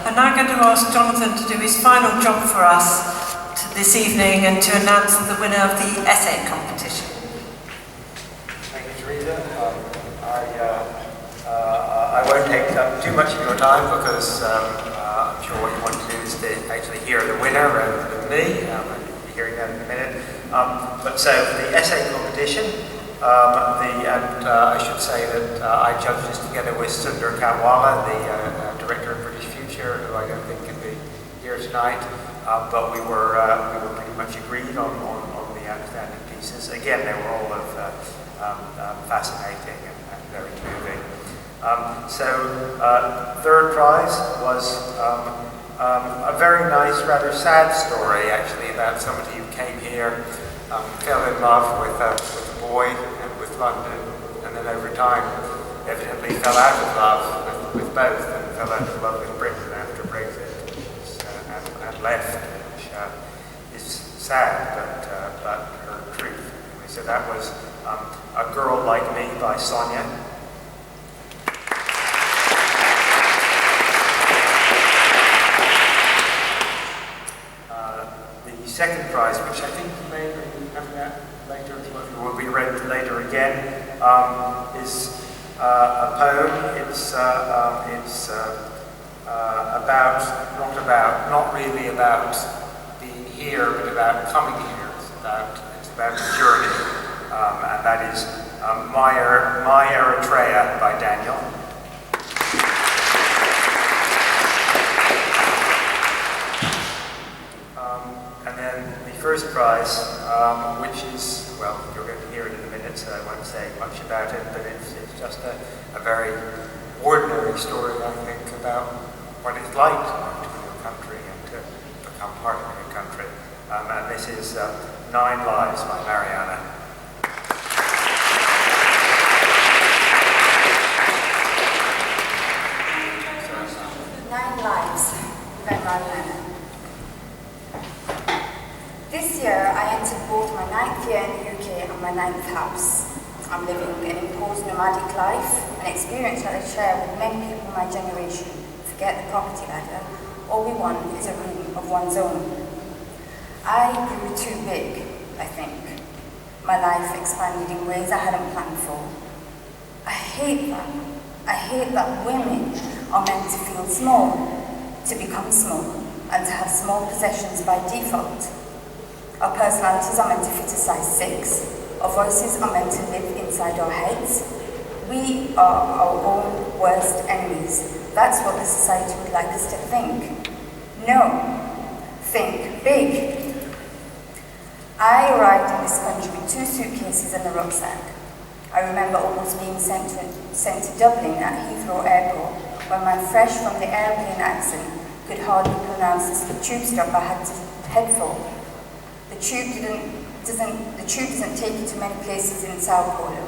I'm now going to ask Jonathan to do his final job for us this evening and to announce the winner of the essay competition. Thank you, Teresa. I won't take up too much of your time because I'm sure what you want to do is to actually hear the winner rather than me. I'll be hearing that in a minute. But so for the essay competition, I should say that I judged this together with Sundar Katwala, the director of British Future, who I don't think can be here tonight. But we were pretty much agreed on the outstanding pieces. Again, they were all of fascinating and very moving. Third prize was a very nice, rather sad story, actually, about somebody who came here, fell in love with a boy and with London, and then over time evidently fell out of love with both, and fell out of love with Britain after Brexit, and left, which is sad, but her truth. So that was A Girl Like Me by Sonia. The second prize, which I think later, will be read later again, is a poem. It's not really about being here, but about coming here. It's about a journey, and that is My Eritrea by Daniel. And then the first prize, which is, well, you're going to hear it in a minute, so I won't say much about it, but it's just a very ordinary story, I think, about what it's like to move to a new country and to become part of a new country. And this is 9 Lives by Mariana. 9 Lives by Mariana. This year, I entered both my 9th year in the UK and my 9th house. I'm living an imposed nomadic life, an experience that I share with many people my generation. Forget the property ladder, all we want is a room of one's own. I grew too big, I think. My life expanded in ways I hadn't planned for. I hate that. I hate that women are meant to feel small, to become small, and to have small possessions by default. Our personalities are meant to fit a size 6. Our voices are meant to live inside our heads. We are our own worst enemies. That's what the society would like us to think. No. Think big. I arrived in this country with 2 suitcases and a rucksack. I remember almost being sent to Dublin at Heathrow Airport when my fresh from the airplane accent could hardly pronounce the tube stop I had to head for. The tube doesn't take you to many places in Sao Paulo,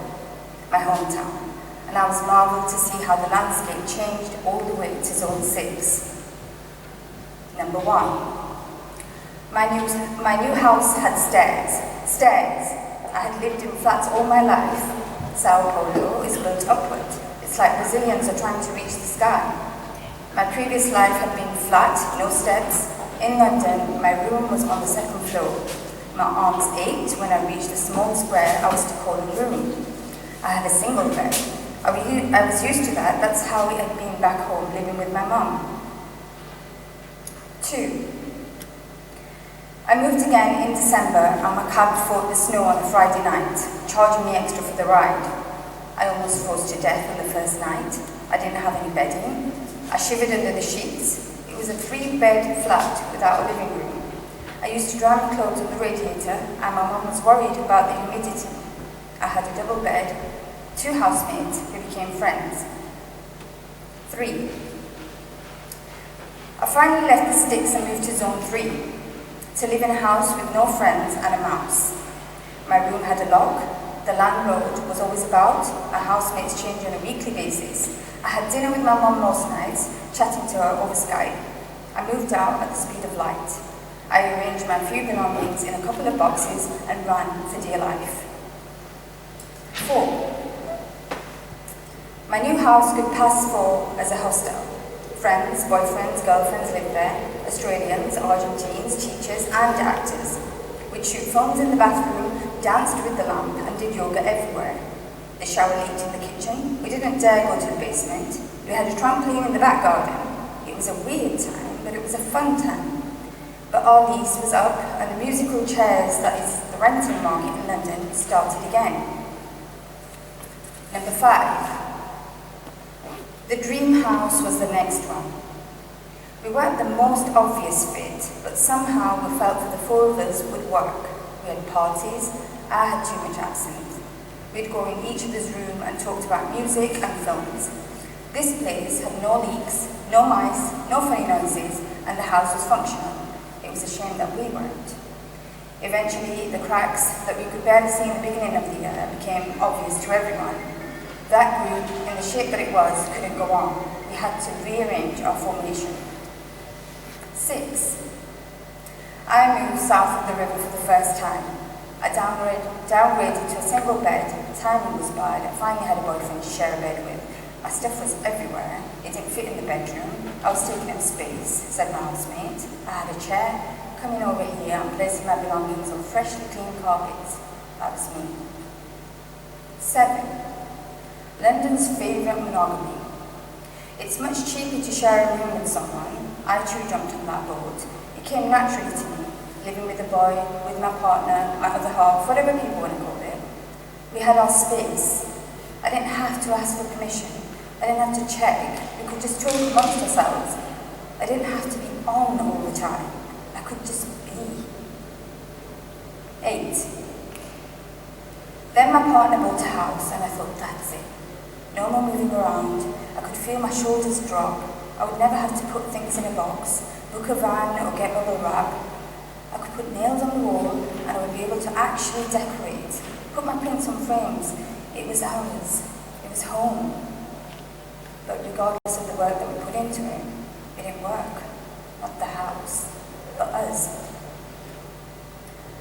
my hometown, and I was marveled to see how the landscape changed all the way to Zone 6. Number 1. My new house had stairs. I had lived in flats all my life. Sao Paulo is built upward. It's like Brazilians are trying to reach the sky. My previous life had been flat, no steps. In London, my room was on the 2nd floor. My arms ached when I reached the small square I was to call a room. I had a single bed. I was used to that. That's how it had been back home, living with my mum. 2. I moved again in December and my cab fought the snow on a Friday night, charging me extra for the ride. I almost froze to death on the first night. I didn't have any bedding. I shivered under the sheets. It was a 3-bed flat without a living room. I used to dry my clothes on the radiator and my mum was worried about the humidity. I had a double bed, 2 housemates who became friends. 3. I finally left the sticks and moved to Zone 3. To live in a house with no friends and a mouse. My room had a lock, the landlord was always about, our housemates changed on a weekly basis. I had dinner with my mum most nights, chatting to her over Skype. I moved out at the speed of light. I arranged my few belongings in a couple of boxes and ran for dear life. 4. My new house could pass for as a hostel. Friends, boyfriends, girlfriends lived there, Australians, Argentines, teachers and actors. We'd shoot films in the bathroom, danced with the lamp and did yoga everywhere. The shower leaked in the kitchen. We didn't dare go to the basement. We had a trampoline in the back garden. It was a weird time, but it was a fun time. But our lease was up and the musical chairs, that is the rental market in London, started again. Number 5. The dream house was the next one. We weren't the most obvious fit, but somehow we felt that the 4 of us would work. We had parties. I had too much absinthe. We'd go in each other's room and talked about music and films. This place had no leaks, no mice, no funny noises, and the house was functional. It was a shame that we weren't. Eventually, the cracks that we could barely see in the beginning of the year became obvious to everyone. That group, in the shape that it was, couldn't go on. We had to rearrange our formation. 6. I moved south of the river for the first time. I downgraded to a single bed, timing was bad, I finally had a boyfriend to share a bed with. My stuff was everywhere, it didn't fit in the bedroom, I was taking up space, said my housemate. I had a chair, coming over here and placing my belongings on freshly clean carpets. That was me. 7. London's favourite monogamy. It's much cheaper to share a room with someone. I too jumped on that boat. It came naturally to me, living with a boy, with my partner, my other half, whatever people want to call it. We had our space. I didn't have to ask for permission. I didn't have to check. We could just talk amongst ourselves. I didn't have to be on all the time. I could just be. 8. Then my partner bought a house and I thought, that's it. No more moving around. I could feel my shoulders drop. I would never have to put things in a box, book a van or get bubble wrap. I could put nails on the wall and I would be able to actually decorate, put my prints on frames. It was ours. It was home. But regardless of the work that we put into it, it didn't work. Not the house, but us.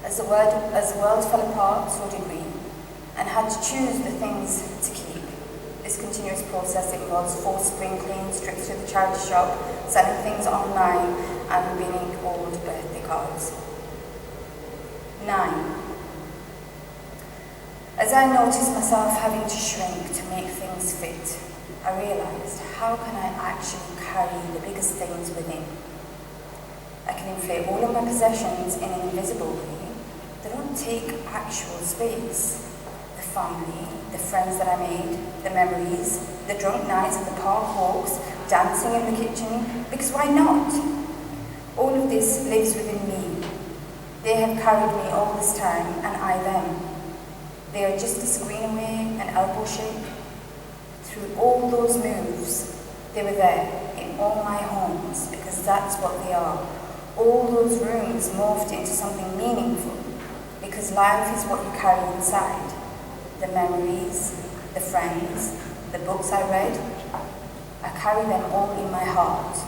As the world fell apart, so did we, and had to choose the things to keep. This continuous process involves forced spring cleans, trips to the charity shop, selling things online, and binning old birthday cards. 9. As I noticed myself having to shrink to make things fit, I realised, how can I actually carry the biggest things within? I can inflate all of my possessions in an invisible way. They don't take actual space. The family, the friends that I made, the memories, the drunk nights at the park walks, dancing in the kitchen, because why not? All of this lives within me. They have carried me all this time, and I them. They are just a screen away, an elbow shake. Through all those moves, they were there in all my homes, because that's what they are. All those rooms morphed into something meaningful, because life is what you carry inside. The memories, the friends, the books I read, I carry them all in my heart.